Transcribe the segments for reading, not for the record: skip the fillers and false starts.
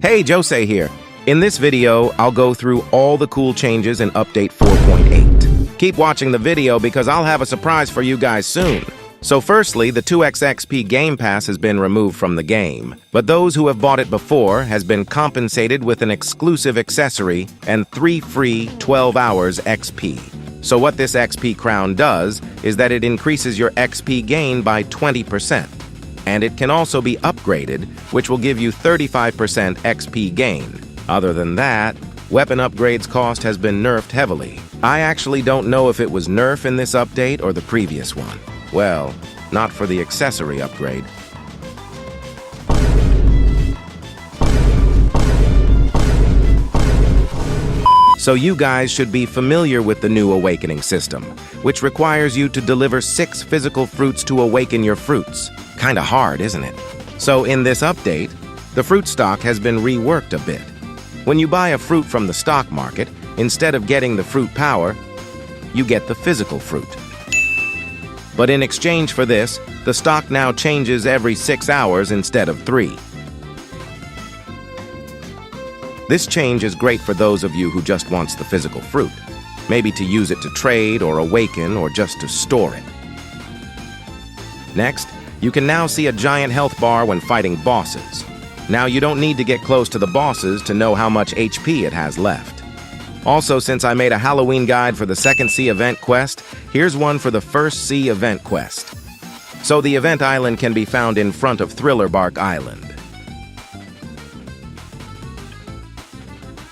Hey, Jose here. In this video, I'll go through all the cool changes in Update 4.8. Keep watching the video because I'll have a surprise for you guys soon. So firstly, the 2x XP Gamepass has been removed from the game, but those who have bought it before has been compensated with an exclusive accessory and 3 free 12 hours XP. So what this XP crown does is that it increases your XP gain by 20%. And it can also be upgraded, which will give you 35% XP gain. Other than that, weapon upgrades cost has been nerfed heavily. I actually don't know if it was nerf in this update or the previous one. Well, not for the accessory upgrade. So you guys should be familiar with the new awakening system, which requires you to deliver 6 physical fruits to awaken your fruits. Kinda hard, isn't it? So in this update, the fruit stock has been reworked a bit. When you buy a fruit from the stock market, instead of getting the fruit power, you get the physical fruit. But in exchange for this, the stock now changes every 6 hours instead of 3. This change is great for those of you who just wants the physical fruit, maybe to use it to trade or awaken or just to store it. Next, you can now see a giant health bar when fighting bosses. Now you don't need to get close to the bosses to know how much HP it has left. Also, since I made a Halloween guide for the second sea event quest, here's one for the first sea event quest. So the event island can be found in front of Thriller Bark Island.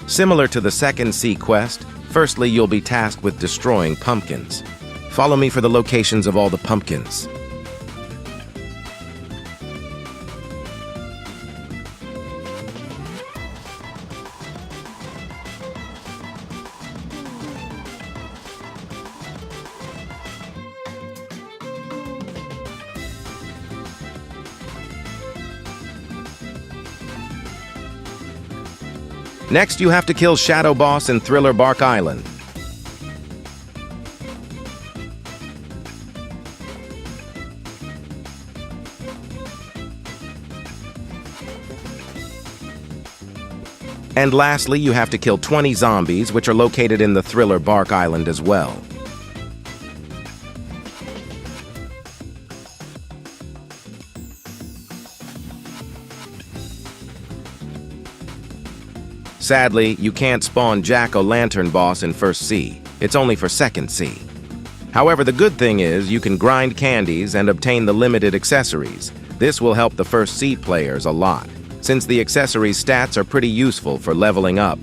Similar to the second sea quest, firstly you'll be tasked with destroying pumpkins. Follow me for the locations of all the pumpkins. Next, you have to kill Shadow Boss in Thriller Bark Island. And lastly, you have to kill 20 zombies, which are located in the Thriller Bark Island as well. Sadly, you can't spawn Jack-o'-lantern boss in First Sea. It's only for Second Sea. However, the good thing is you can grind candies and obtain the limited accessories. This will help the First Sea players a lot, since the accessories stats are pretty useful for leveling up.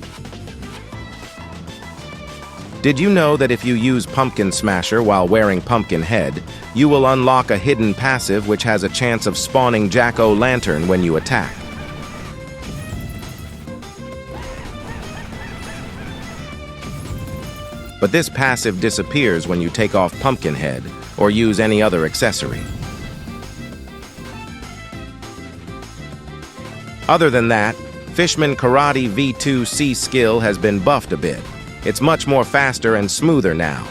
Did you know that if you use Pumpkin Smasher while wearing Pumpkin Head, you will unlock a hidden passive which has a chance of spawning Jack-o'-lantern when you attack? But this passive disappears when you take off Pumpkinhead or use any other accessory. Other than that, Fishman Karate V2 C skill has been buffed a bit. It's much more faster and smoother now.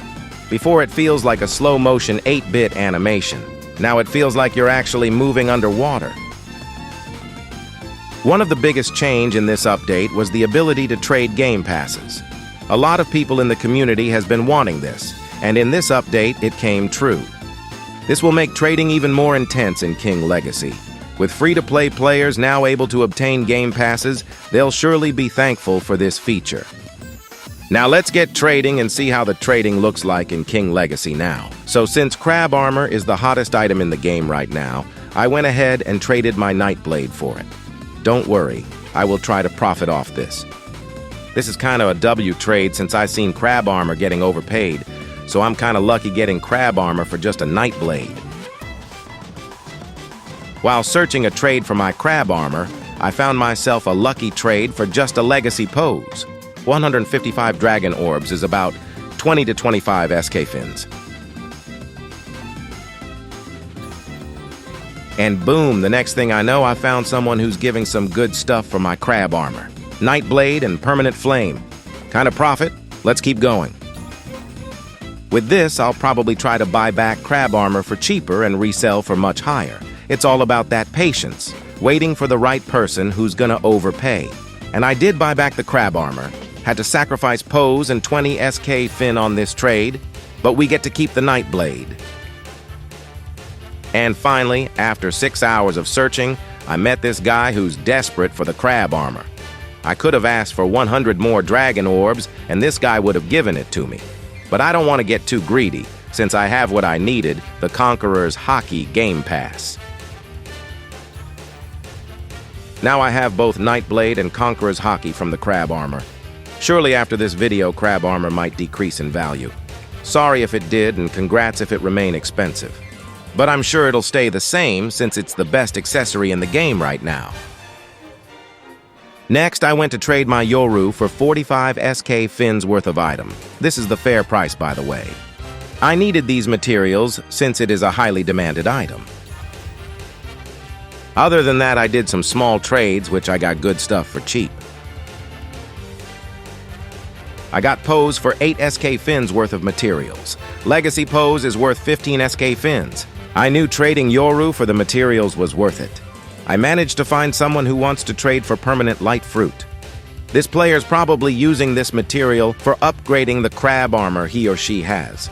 Before it feels like a slow-motion 8-bit animation. Now it feels like you're actually moving underwater. One of the biggest change in this update was the ability to trade game passes. A lot of people in the community has been wanting this, and in this update, it came true. This will make trading even more intense in King Legacy. With free-to-play players now able to obtain game passes, they'll surely be thankful for this feature. Now let's get trading and see how the trading looks like in King Legacy now. So since crab armor is the hottest item in the game right now, I went ahead and traded my Nightblade for it. Don't worry, I will try to profit off this. This is kind of a W trade since I've seen crab armor getting overpaid, so I'm kind of lucky getting crab armor for just a Nightblade. While searching a trade for my crab armor, I found myself a lucky trade for just a legacy pose. 155 dragon orbs is about 20 to 25 SK fins. And boom, the next thing I know, I found someone who's giving some good stuff for my crab armor. Nightblade and permanent flame. Kind of profit? Let's keep going. With this, I'll probably try to buy back crab armor for cheaper and resell for much higher. It's all about that patience, waiting for the right person who's gonna overpay. And I did buy back the crab armor. Had to sacrifice Pose and 20 SK Fin on this trade, but we get to keep the Night Blade. And finally, after 6 hours of searching, I met this guy who's desperate for the crab armor. I could have asked for 100 more dragon orbs, and this guy would have given it to me. But I don't want to get too greedy, since I have what I needed, the Conqueror's Hockey Gamepass. Now I have both Nightblade and Conqueror's Hockey from the crab armor. Surely after this video, crab armor might decrease in value. Sorry if it did, and congrats if it remained expensive. But I'm sure it'll stay the same since it's the best accessory in the game right now. Next, I went to trade my Yoru for 45 SK Fins worth of item. This is the fair price, by the way. I needed these materials since it is a highly demanded item. Other than that, I did some small trades, which I got good stuff for cheap. I got Pose for 8 SK Fins worth of materials. Legacy Pose is worth 15 SK Fins. I knew trading Yoru for the materials was worth it. I managed to find someone who wants to trade for permanent light fruit. This player's probably using this material for upgrading the crab armor he or she has.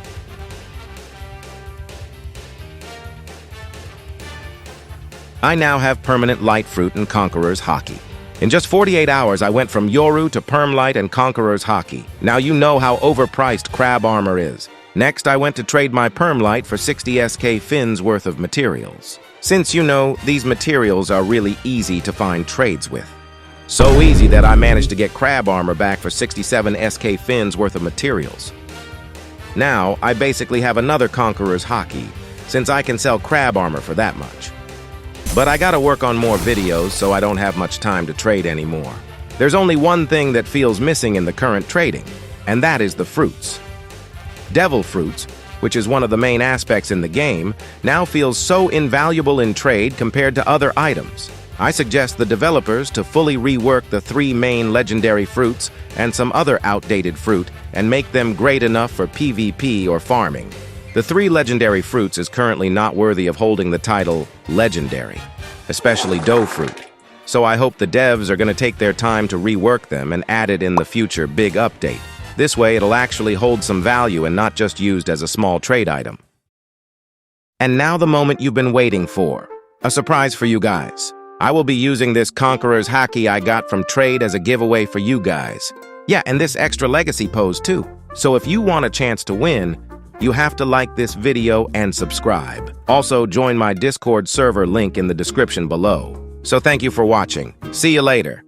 I now have permanent light fruit and Conqueror's Hockey. In just 48 hours, I went from Yoru to Perm Light and Conqueror's Hockey. Now you know how overpriced crab armor is. Next, I went to trade my Perm Light for 60 SK Fins worth of materials. Since you know, these materials are really easy to find trades with. So easy that I managed to get crab armor back for 67 SK Fins worth of materials. Now, I basically have another Conqueror's Hockey, since I can sell crab armor for that much. But I gotta work on more videos, so I don't have much time to trade anymore. There's only one thing that feels missing in the current trading, and that is the fruits. Devil fruits, which is one of the main aspects in the game, now feels so invaluable in trade compared to other items. I suggest the developers to fully rework the 3 main legendary fruits and some other outdated fruit and make them great enough for PvP or farming. The 3 legendary fruits is currently not worthy of holding the title legendary, especially dough fruit. So I hope the devs are going to take their time to rework them and add it in the future big update. This way it'll actually hold some value and not just used as a small trade item. And now the moment you've been waiting for. A surprise for you guys. I will be using this Conqueror's Hockey I got from trade as a giveaway for you guys. Yeah, and this extra legacy pose too. So if you want a chance to win, you have to like this video and subscribe. Also, join my Discord server link in the description below. So thank you for watching. See you later.